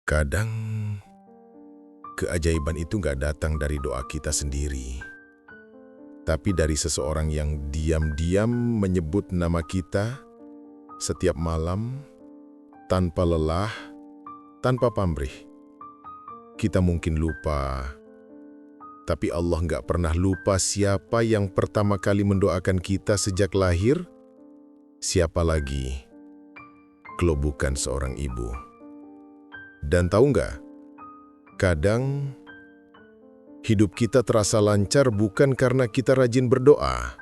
Kadang keajaiban itu nggak datang dari doa kita sendiri, tapi dari seseorang yang diam-diam menyebut nama kita setiap malam, tanpa lelah, tanpa pamrih. Kita mungkin lupa, tapi Allah nggak pernah lupa siapa yang pertama kali mendoakan kita sejak lahir. Siapa lagi kalau bukan seorang ibu? Dan tahu nggak? Kadang hidup kita terasa lancar bukan karena kita rajin berdoa,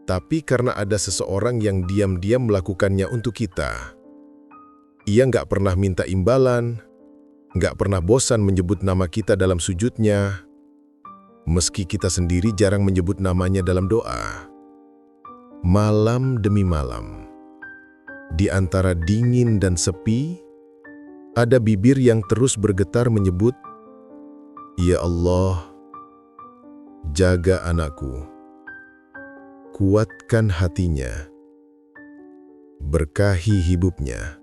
tapi karena ada seseorang yang diam-diam melakukannya untuk kita. Ia nggak pernah minta imbalan, nggak pernah bosan menyebut nama kita dalam sujudnya, meski kita sendiri jarang menyebut namanya dalam doa. Malam demi malam, di antara dingin dan sepi, ada bibir yang terus bergetar menyebut, "Ya Allah, jaga anakku, kuatkan hatinya, berkahi hidupnya."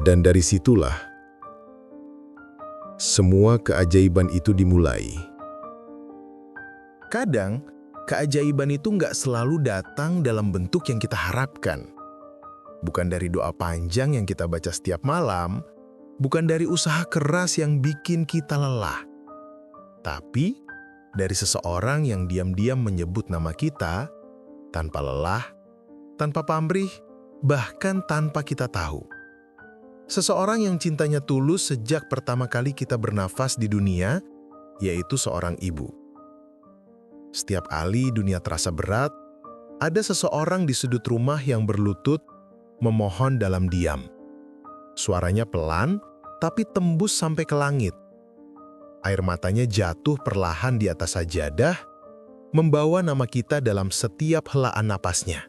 Dan dari situlah, semua keajaiban itu dimulai. Kadang, keajaiban itu nggak selalu datang dalam bentuk yang kita harapkan. Bukan dari doa panjang yang kita baca setiap malam, bukan dari usaha keras yang bikin kita lelah. Tapi, dari seseorang yang diam-diam menyebut nama kita, tanpa lelah, tanpa pamrih, bahkan tanpa kita tahu. Seseorang yang cintanya tulus sejak pertama kali kita bernafas di dunia, yaitu seorang ibu. Setiap kali dunia terasa berat, ada seseorang di sudut rumah yang berlutut, memohon dalam diam. Suaranya pelan, tapi tembus sampai ke langit. Air matanya jatuh perlahan di atas sajadah, membawa nama kita dalam setiap helaan napasnya.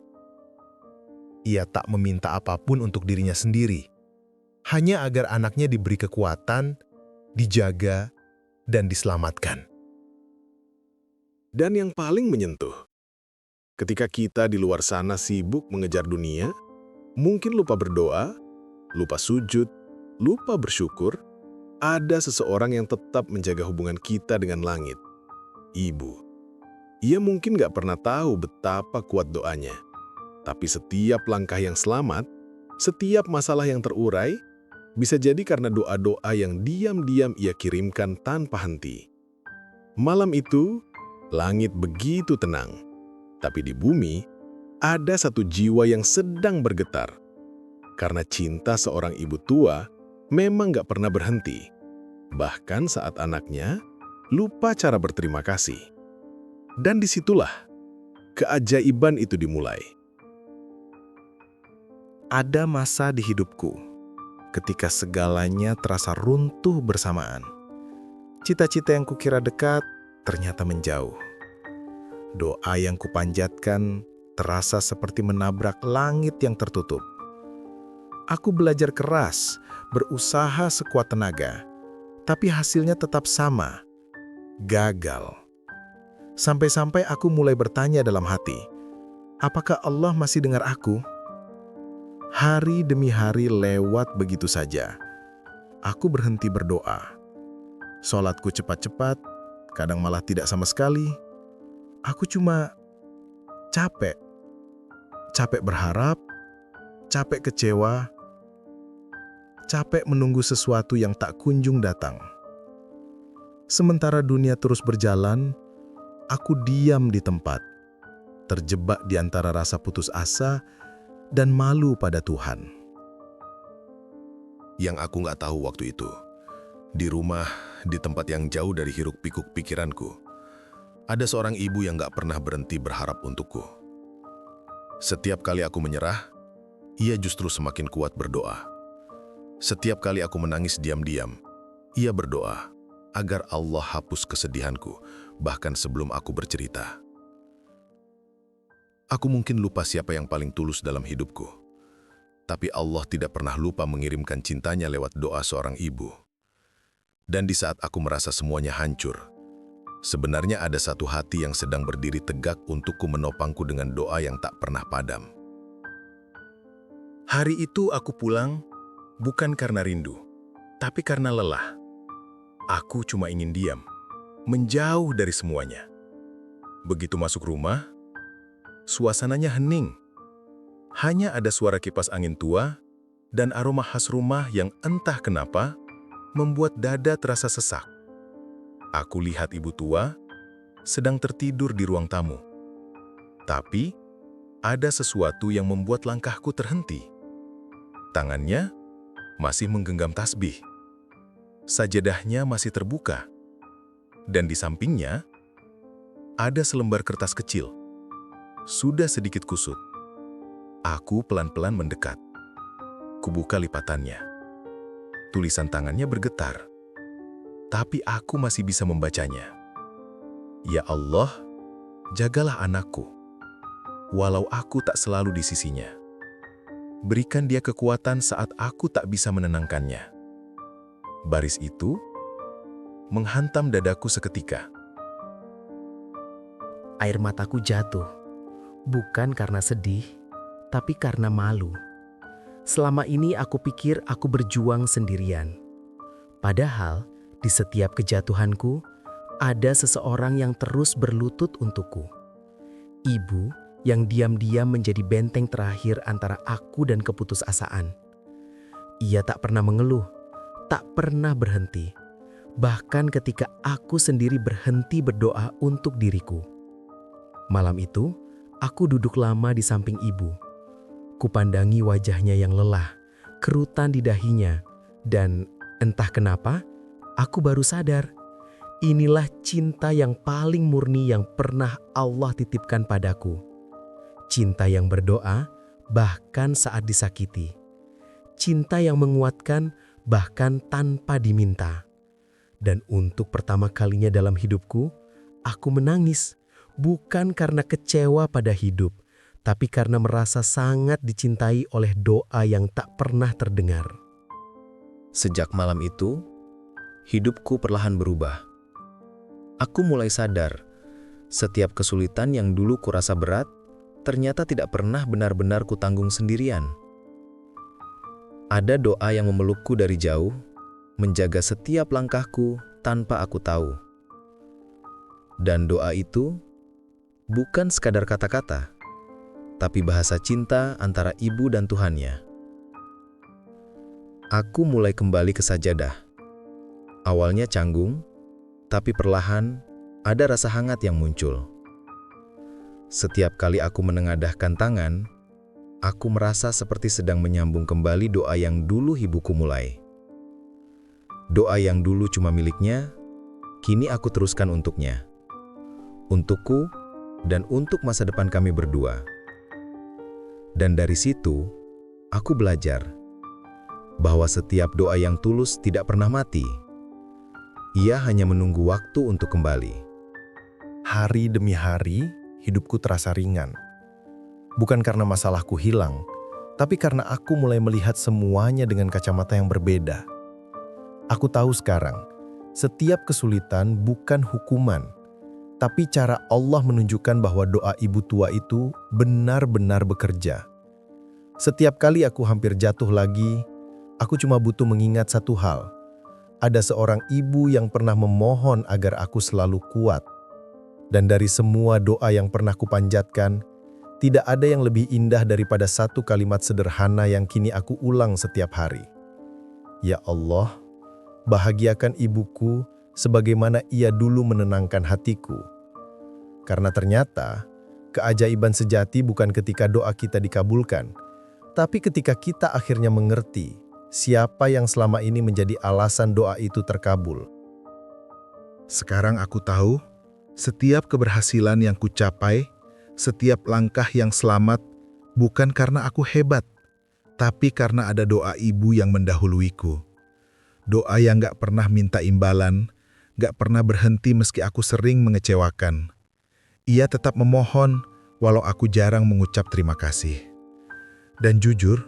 Ia tak meminta apapun untuk dirinya sendiri, hanya agar anaknya diberi kekuatan, dijaga, dan diselamatkan. Dan yang paling menyentuh, ketika kita di luar sana sibuk mengejar dunia, mungkin lupa berdoa, lupa sujud, lupa bersyukur, ada seseorang yang tetap menjaga hubungan kita dengan langit. Ibu. Ia mungkin gak pernah tahu betapa kuat doanya. Tapi setiap langkah yang selamat, setiap masalah yang terurai, bisa jadi karena doa-doa yang diam-diam ia kirimkan tanpa henti. Malam itu, langit begitu tenang. Tapi di bumi, ada satu jiwa yang sedang bergetar. Karena cinta seorang ibu tua memang gak pernah berhenti. Bahkan saat anaknya lupa cara berterima kasih. Dan disitulah keajaiban itu dimulai. Ada masa di hidupku ketika segalanya terasa runtuh bersamaan. Cita-cita yang kukira dekat ternyata menjauh. Doa yang kupanjatkan terasa seperti menabrak langit yang tertutup. Aku belajar keras, berusaha sekuat tenaga, tapi hasilnya tetap sama, gagal. Sampai-sampai aku mulai bertanya dalam hati, apakah Allah masih dengar aku? Hari demi hari lewat begitu saja. Aku berhenti berdoa. Sholatku cepat-cepat, kadang malah tidak sama sekali. Aku cuma capek berharap, capek kecewa, capek menunggu sesuatu yang tak kunjung datang. Sementara dunia terus berjalan, aku diam di tempat, terjebak di antara rasa putus asa dan malu pada Tuhan. Yang aku nggak tahu waktu itu, di rumah, di tempat yang jauh dari hiruk-pikuk pikiranku, ada seorang ibu yang nggak pernah berhenti berharap untukku. Setiap kali aku menyerah, ia justru semakin kuat berdoa. Setiap kali aku menangis diam-diam, ia berdoa agar Allah hapus kesedihanku, bahkan sebelum aku bercerita. Aku mungkin lupa siapa yang paling tulus dalam hidupku, tapi Allah tidak pernah lupa mengirimkan cintanya lewat doa seorang ibu. Dan di saat aku merasa semuanya hancur, sebenarnya ada satu hati yang sedang berdiri tegak untukku menopangku dengan doa yang tak pernah padam. Hari itu aku pulang, Bukan karena rindu, tapi karena lelah. Aku cuma ingin diam, menjauh dari semuanya. Begitu masuk rumah, suasananya hening. Hanya ada suara kipas angin tua dan aroma khas rumah yang entah kenapa membuat dada terasa sesak. Aku lihat ibu tua sedang tertidur di ruang tamu. Tapi, ada sesuatu yang membuat langkahku terhenti. Tangannya masih menggenggam tasbih. Sajadahnya masih terbuka. Dan di sampingnya, ada selembar kertas kecil. Sudah sedikit kusut. Aku pelan-pelan mendekat. Kubuka lipatannya. Tulisan tangannya bergetar. Tapi aku masih bisa membacanya. Ya Allah, jagalah anakku. Walau aku tak selalu di sisinya. Berikan dia kekuatan saat aku tak bisa menenangkannya. Baris itu menghantam dadaku seketika. Air mataku jatuh, bukan karena sedih, tapi karena malu. Selama ini aku pikir aku berjuang sendirian. Padahal di setiap kejatuhanku, ada seseorang yang terus berlutut untukku. Ibu yang diam-diam menjadi benteng terakhir antara aku dan keputusasaan. Ia tak pernah mengeluh, tak pernah berhenti. Bahkan ketika aku sendiri berhenti berdoa untuk diriku. Malam itu, aku duduk lama di samping ibu. Kupandangi wajahnya yang lelah, kerutan di dahinya, dan entah kenapa, aku baru sadar. Inilah cinta yang paling murni yang pernah Allah titipkan padaku. Cinta yang berdoa bahkan saat disakiti. Cinta yang menguatkan bahkan tanpa diminta. Dan untuk pertama kalinya dalam hidupku, aku menangis. Bukan karena kecewa pada hidup, tapi karena merasa sangat dicintai oleh doa yang tak pernah terdengar. Sejak malam itu, hidupku perlahan berubah. Aku mulai sadar, setiap kesulitan yang dulu kurasa berat, ternyata tidak pernah benar-benar kutanggung sendirian. Ada doa yang memelukku dari jauh, menjaga setiap langkahku tanpa aku tahu. Dan doa itu bukan sekadar kata-kata, tapi bahasa cinta antara ibu dan Tuhannya. Aku mulai kembali ke sajadah. Awalnya canggung, tapi perlahan ada rasa hangat yang muncul. Setiap kali aku menengadahkan tangan, aku merasa seperti sedang menyambung kembali doa yang dulu ibuku mulai. Doa yang dulu cuma miliknya, kini aku teruskan untuknya. Untukku, dan untuk masa depan kami berdua. Dan dari situ, aku belajar bahwa setiap doa yang tulus tidak pernah mati. Ia hanya menunggu waktu untuk kembali. Hari demi hari, hidupku terasa ringan. Bukan karena masalahku hilang, tapi karena aku mulai melihat semuanya dengan kacamata yang berbeda. Aku tahu sekarang, setiap kesulitan bukan hukuman, tapi cara Allah menunjukkan bahwa doa ibu tua itu benar-benar bekerja. Setiap kali aku hampir jatuh lagi, aku cuma butuh mengingat satu hal. Ada seorang ibu yang pernah memohon agar aku selalu kuat. Dan dari semua doa yang pernah kupanjatkan, tidak ada yang lebih indah daripada satu kalimat sederhana yang kini aku ulang setiap hari. Ya Allah, bahagiakan ibuku sebagaimana ia dulu menenangkan hatiku. Karena ternyata, keajaiban sejati bukan ketika doa kita dikabulkan, tapi ketika kita akhirnya mengerti siapa yang selama ini menjadi alasan doa itu terkabul. Sekarang aku tahu, setiap keberhasilan yang kucapai, setiap langkah yang selamat, bukan karena aku hebat, tapi karena ada doa ibu yang mendahuluiku. Doa yang gak pernah minta imbalan, gak pernah berhenti meski aku sering mengecewakan. Ia tetap memohon, walau aku jarang mengucap terima kasih. Dan jujur,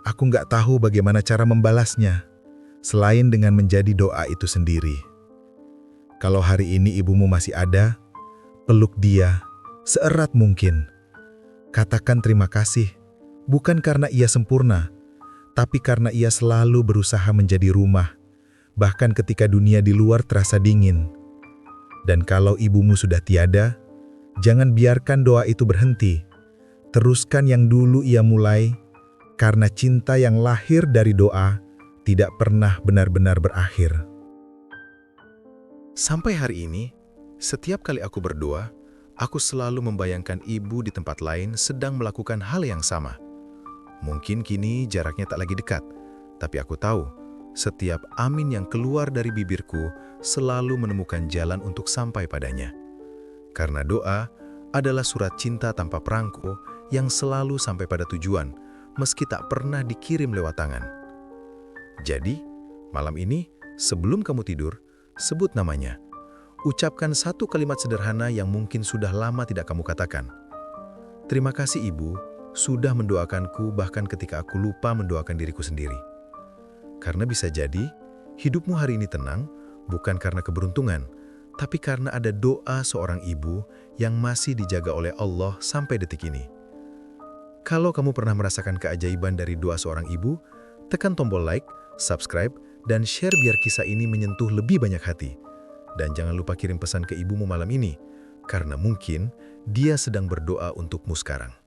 aku gak tahu bagaimana cara membalasnya, selain dengan menjadi doa itu sendiri. Kalau hari ini ibumu masih ada, peluk dia seerat mungkin. Katakan terima kasih, bukan karena ia sempurna, tapi karena ia selalu berusaha menjadi rumah, bahkan ketika dunia di luar terasa dingin. Dan kalau ibumu sudah tiada, jangan biarkan doa itu berhenti. Teruskan yang dulu ia mulai, karena cinta yang lahir dari doa tidak pernah benar-benar berakhir. Sampai hari ini, setiap kali aku berdoa, aku selalu membayangkan ibu di tempat lain sedang melakukan hal yang sama. Mungkin kini jaraknya tak lagi dekat, tapi aku tahu setiap amin yang keluar dari bibirku selalu menemukan jalan untuk sampai padanya. Karena doa adalah surat cinta tanpa perangko yang selalu sampai pada tujuan, meski tak pernah dikirim lewat tangan. Jadi, malam ini, sebelum kamu tidur, sebut namanya. Ucapkan satu kalimat sederhana yang mungkin sudah lama tidak kamu katakan. Terima kasih Ibu, sudah mendoakanku bahkan ketika aku lupa mendoakan diriku sendiri. Karena bisa jadi, hidupmu hari ini tenang, bukan karena keberuntungan, tapi karena ada doa seorang ibu yang masih dijaga oleh Allah sampai detik ini. Kalau kamu pernah merasakan keajaiban dari doa seorang ibu, tekan tombol like, subscribe, dan share biar kisah ini menyentuh lebih banyak hati. Dan jangan lupa kirim pesan ke ibumu malam ini, karena mungkin dia sedang berdoa untukmu sekarang.